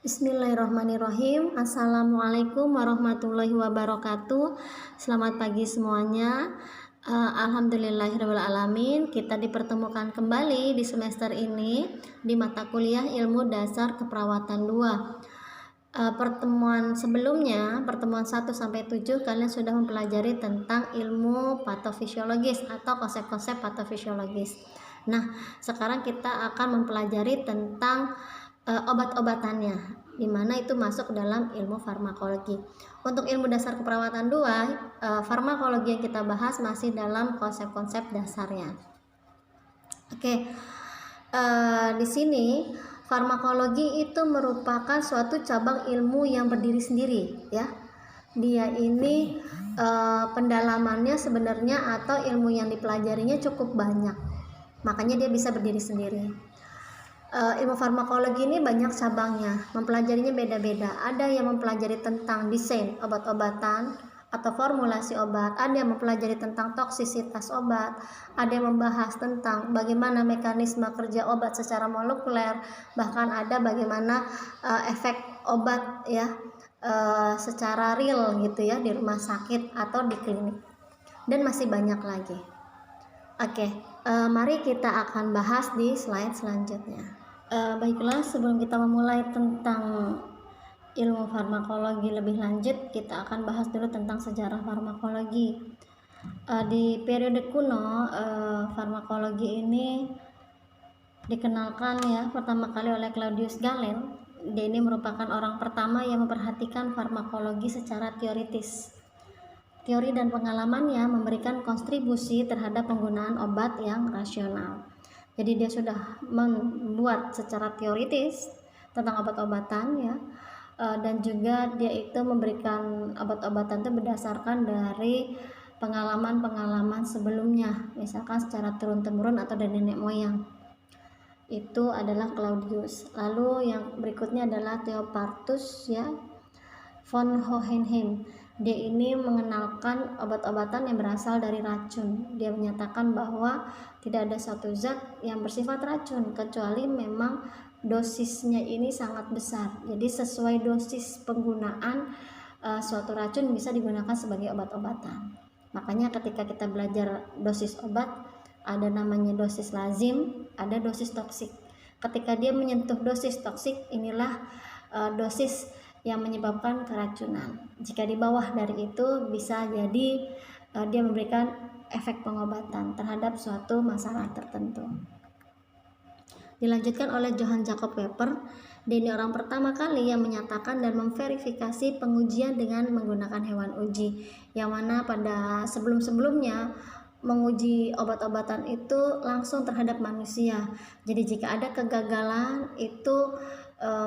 Bismillahirrahmanirrahim. Assalamualaikum warahmatullahi wabarakatuh. Selamat pagi semuanya. Alhamdulillahirrahmanirrahim. Kita dipertemukan kembali di semester ini di mata kuliah Ilmu Dasar Keperawatan 2. Pertemuan sebelumnya, pertemuan 1 sampai 7, kalian sudah mempelajari tentang ilmu patofisiologis atau konsep-konsep patofisiologis. Nah, sekarang kita akan mempelajari tentang obat-obatannya, di mana itu masuk dalam ilmu farmakologi. Untuk ilmu dasar keperawatan 2, farmakologi yang kita bahas masih dalam konsep-konsep dasarnya. Oke, di sini farmakologi itu merupakan suatu cabang ilmu yang berdiri sendiri, ya. Dia ini pendalamannya sebenarnya atau ilmu yang dipelajarinya cukup banyak, makanya dia bisa berdiri sendiri. Ilmu farmakologi ini banyak cabangnya, mempelajarinya beda-beda. Ada yang mempelajari tentang desain obat-obatan atau formulasi obat, ada yang mempelajari tentang toksisitas obat, ada yang membahas tentang bagaimana mekanisme kerja obat secara molekuler, bahkan ada bagaimana efek obat ya secara real gitu ya di rumah sakit atau di klinik, dan masih banyak lagi. Oke, mari kita akan bahas di slide selanjutnya. Baiklah, sebelum kita memulai tentang ilmu farmakologi lebih lanjut, kita akan bahas dulu tentang sejarah farmakologi. Di periode kuno, farmakologi ini dikenalkan ya pertama kali oleh Claudius Galen. Dia ini merupakan orang pertama yang memperhatikan farmakologi secara teoritis. Teori dan pengalamannya memberikan kontribusi terhadap penggunaan obat yang rasional. Jadi dia sudah membuat secara teoritis tentang obat-obatan ya, dan juga dia itu memberikan obat-obatan itu berdasarkan dari pengalaman-pengalaman sebelumnya, misalkan secara turun-temurun atau dari nenek moyang. Itu adalah Claudius. Lalu yang berikutnya adalah Theophartus ya, von Hohenheim. Dia ini mengenalkan obat-obatan yang berasal dari racun. Dia menyatakan bahwa tidak ada satu zat yang bersifat racun kecuali memang dosisnya ini sangat besar. Jadi sesuai dosis penggunaan suatu racun bisa digunakan sebagai obat-obatan. Makanya ketika kita belajar dosis obat, ada namanya dosis lazim, ada dosis toksik. Ketika dia menyentuh dosis toksik, inilah dosis yang menyebabkan keracunan. Jika di bawah dari itu, bisa jadi dia memberikan efek pengobatan terhadap suatu masalah tertentu. Dilanjutkan oleh Johann Jakob Weber. Dia ini orang pertama kali yang menyatakan dan memverifikasi pengujian dengan menggunakan hewan uji, yang mana pada sebelum-sebelumnya menguji obat-obatan itu langsung terhadap manusia. Jadi jika ada kegagalan itu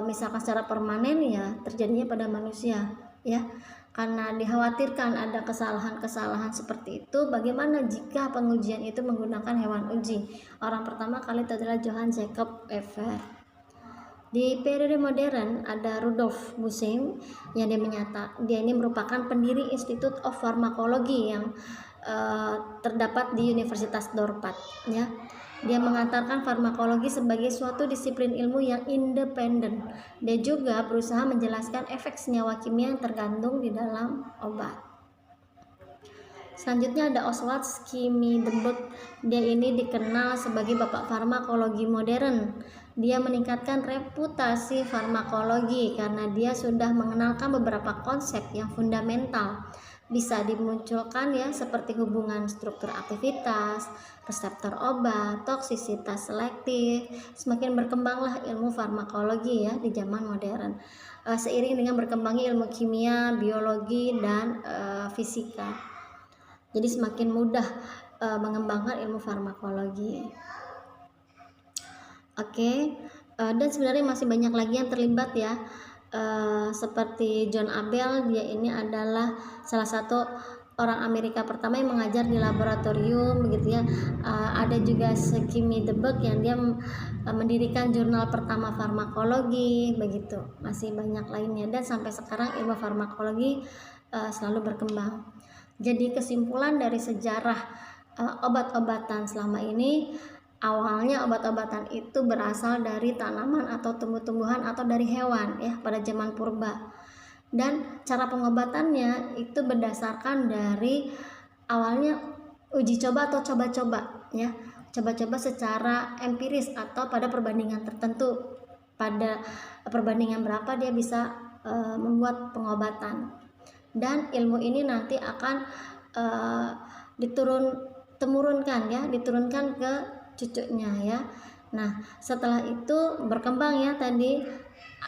misalkan secara permanen ya terjadinya pada manusia ya, karena dikhawatirkan ada kesalahan-kesalahan seperti itu. Bagaimana jika pengujian itu menggunakan hewan uji? Orang pertama kali itu adalah Johann Jakob Weber. Di periode modern ada Rudolf Bussein yang dia ini merupakan pendiri Institute of Pharmacology yang terdapat di Universitas Dorpat ya. Dia mengantarkan farmakologi sebagai suatu disiplin ilmu yang independen. Dia juga berusaha menjelaskan efek senyawa kimia yang terkandung di dalam obat. Selanjutnya ada Oswald Schmidenberg. Dia ini dikenal sebagai bapak farmakologi modern. Dia meningkatkan reputasi farmakologi karena dia sudah mengenalkan beberapa konsep yang fundamental bisa dimunculkan ya, seperti hubungan struktur aktivitas, reseptor obat, toksisitas selektif. Semakin berkembanglah ilmu farmakologi ya di zaman modern, seiring dengan berkembangnya ilmu kimia, biologi, dan fisika. Jadi semakin mudah mengembangkan ilmu farmakologi. Oke, dan sebenarnya masih banyak lagi yang terlibat ya. Seperti John Abel, dia ini adalah salah satu orang Amerika pertama yang mengajar di laboratorium begitu ya. Ada juga Schmidenberg yang dia mendirikan jurnal pertama farmakologi begitu. Masih banyak lainnya, dan sampai sekarang ilmu farmakologi selalu berkembang. Jadi kesimpulan dari sejarah obat-obatan selama ini, awalnya obat-obatan itu berasal dari tanaman atau tumbuh-tumbuhan atau dari hewan ya pada zaman purba. Dan cara pengobatannya itu berdasarkan dari awalnya uji coba atau coba-coba ya. Coba-coba secara empiris atau pada perbandingan tertentu. Pada perbandingan berapa dia bisa membuat pengobatan. Dan ilmu ini nanti akan diturunkan ke cucunya ya. Nah, setelah itu berkembang ya, tadi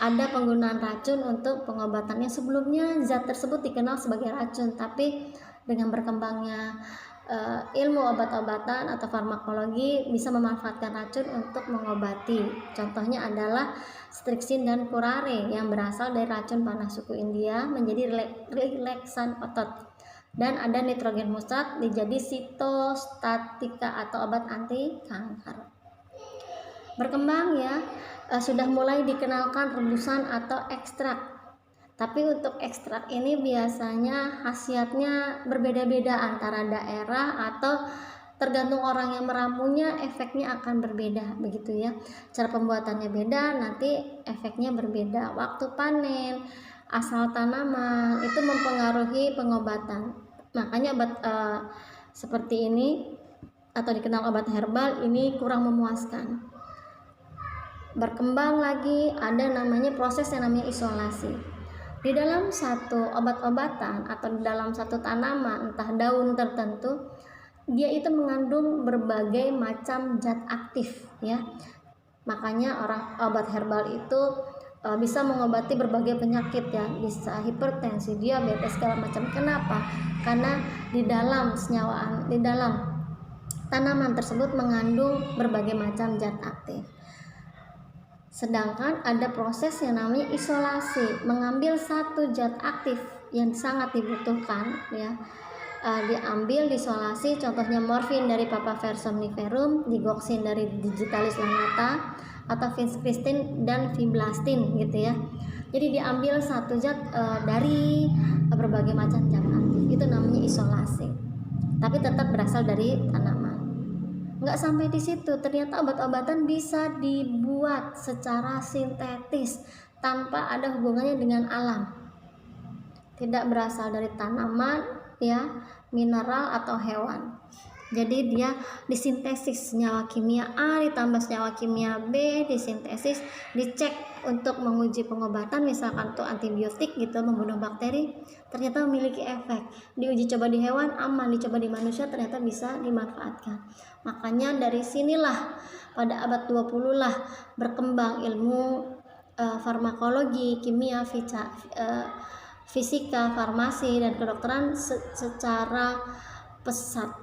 ada penggunaan racun untuk pengobatannya. Sebelumnya zat tersebut dikenal sebagai racun, tapi dengan berkembangnya ilmu obat-obatan atau farmakologi bisa memanfaatkan racun untuk mengobati. Contohnya adalah strixin dan curare yang berasal dari racun panah suku India menjadi relaksan otot. Dan ada nitrogen muskat menjadi sitostatika atau obat anti kanker. Berkembang ya, sudah mulai dikenalkan rebusan atau ekstrak. Tapi untuk ekstrak ini biasanya khasiatnya berbeda-beda antara daerah atau tergantung orang yang meramunya, efeknya akan berbeda begitu ya. Cara pembuatannya beda, nanti efeknya berbeda. Waktu panen, asal tanaman itu mempengaruhi pengobatan. Makanya obat seperti ini atau dikenal obat herbal ini kurang memuaskan. Berkembang lagi ada namanya proses yang namanya isolasi. Di dalam satu obat-obatan atau di dalam satu tanaman, entah daun tertentu, dia itu mengandung berbagai macam zat aktif ya. Makanya obat herbal itu bisa mengobati berbagai penyakit ya, bisa hipertensi, diabetes segala macam. Kenapa? Karena di dalam tanaman tersebut mengandung berbagai macam zat aktif. Sedangkan ada proses yang namanya isolasi, mengambil satu zat aktif yang sangat dibutuhkan ya, diambil diisolasi, contohnya morfin dari Papaver somniferum, digoxin dari Digitalis lanata, atau vincristin dan fiblastin gitu ya. Jadi diambil satu zat dari berbagai macam zat aktif, itu namanya isolasi, tapi tetap berasal dari tanaman. Nggak sampai di situ, ternyata obat-obatan bisa dibuat secara sintetis tanpa ada hubungannya dengan alam, tidak berasal dari tanaman ya, mineral atau hewan. Jadi dia disintesis, senyawa kimia A ditambah senyawa kimia B disintesis, dicek untuk menguji pengobatan, misalkan untuk antibiotik gitu membunuh bakteri, ternyata memiliki efek. Diuji coba di hewan aman, dicoba di manusia ternyata bisa dimanfaatkan. Makanya dari sinilah pada abad 20 lah berkembang ilmu farmakologi, kimia, fisika, farmasi dan kedokteran secara pesat.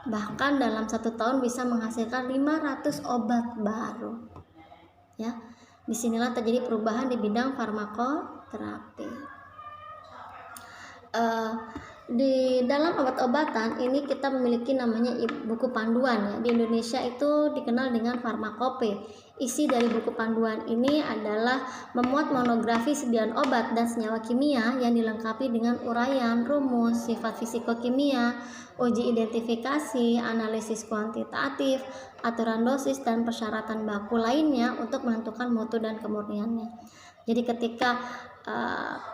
Bahkan dalam 1 tahun bisa menghasilkan 500 obat baru ya. Disinilah terjadi perubahan di bidang farmakoterapi. Di dalam obat-obatan ini kita memiliki namanya buku panduan ya. Di Indonesia itu dikenal dengan farmakope. Isi dari buku panduan ini adalah memuat monografi sediaan obat dan senyawa kimia yang dilengkapi dengan uraian, rumus, sifat fisikokimia, uji identifikasi, analisis kuantitatif, aturan dosis dan persyaratan baku lainnya untuk menentukan mutu dan kemurniannya. Jadi ketika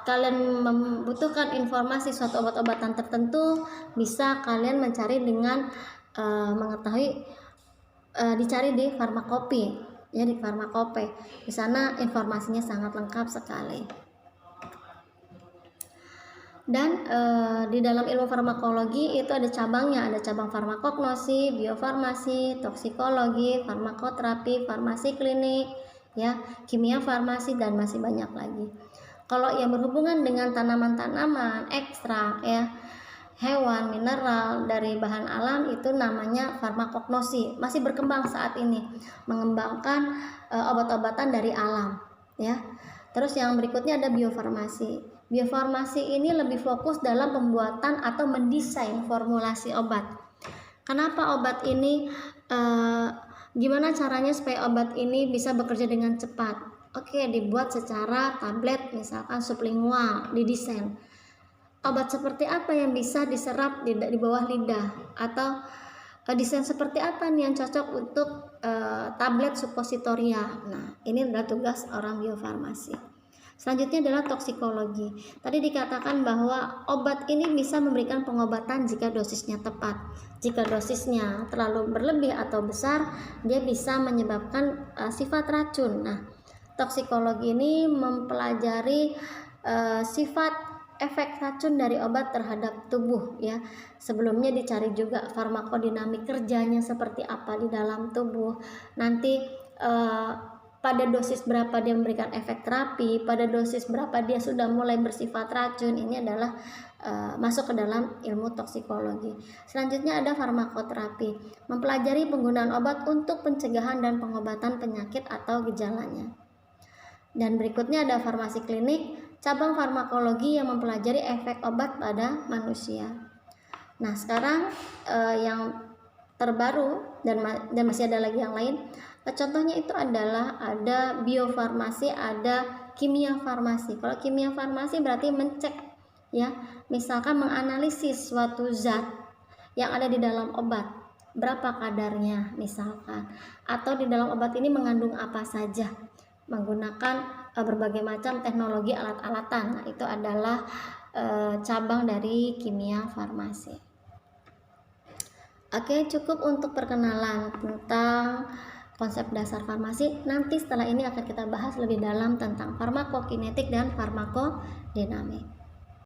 kalian membutuhkan informasi suatu obat-obatan tertentu, bisa kalian mencari dengan mengetahui dicari di farmakope ya, di farmakope. Di sana informasinya sangat lengkap sekali. Dan di dalam ilmu farmakologi itu ada cabangnya, ada cabang farmakognosi, biofarmasi, toksikologi, farmakoterapi, farmasi klinik ya, kimia farmasi dan masih banyak lagi. Kalau yang berhubungan dengan tanaman-tanaman, ekstrak ya, hewan, mineral dari bahan alam itu namanya farmakognosi. Masih berkembang saat ini, mengembangkan obat-obatan dari alam ya. Terus yang berikutnya ada biofarmasi. Biofarmasi ini lebih fokus dalam pembuatan atau mendesain formulasi obat. Kenapa obat ini gimana caranya supaya obat ini bisa bekerja dengan cepat? Oke, dibuat secara tablet, misalkan sublingual, didesain. Obat seperti apa yang bisa diserap di bawah lidah atau desain seperti apa nih yang cocok untuk tablet supositoria. Nah, ini adalah tugas orang biofarmasi. Selanjutnya adalah toksikologi. Tadi dikatakan bahwa obat ini bisa memberikan pengobatan jika dosisnya tepat. Jika dosisnya terlalu berlebih atau besar, dia bisa menyebabkan sifat racun. Nah, toksikologi ini mempelajari sifat efek racun dari obat terhadap tubuh ya. Sebelumnya dicari juga farmakodinamik kerjanya seperti apa di dalam tubuh. Nanti pada dosis berapa dia memberikan efek terapi, pada dosis berapa dia sudah mulai bersifat racun. Ini adalah masuk ke dalam ilmu toksikologi. Selanjutnya ada farmakoterapi, mempelajari penggunaan obat untuk pencegahan dan pengobatan penyakit atau gejalanya. Dan berikutnya ada farmasi klinik, cabang farmakologi yang mempelajari efek obat pada manusia. Nah, sekarang yang terbaru dan masih ada lagi yang lain. Contohnya itu adalah ada biofarmasi, ada kimia farmasi. Kalau kimia farmasi berarti mencek ya, misalkan menganalisis suatu zat yang ada di dalam obat, berapa kadarnya misalkan, atau di dalam obat ini mengandung apa saja, menggunakan berbagai macam teknologi alat-alatan. Nah, itu adalah cabang dari kimia farmasi. Oke, cukup untuk perkenalan tentang konsep dasar farmasi. Nanti setelah ini akan kita bahas lebih dalam tentang farmakokinetik dan farmakodinamik.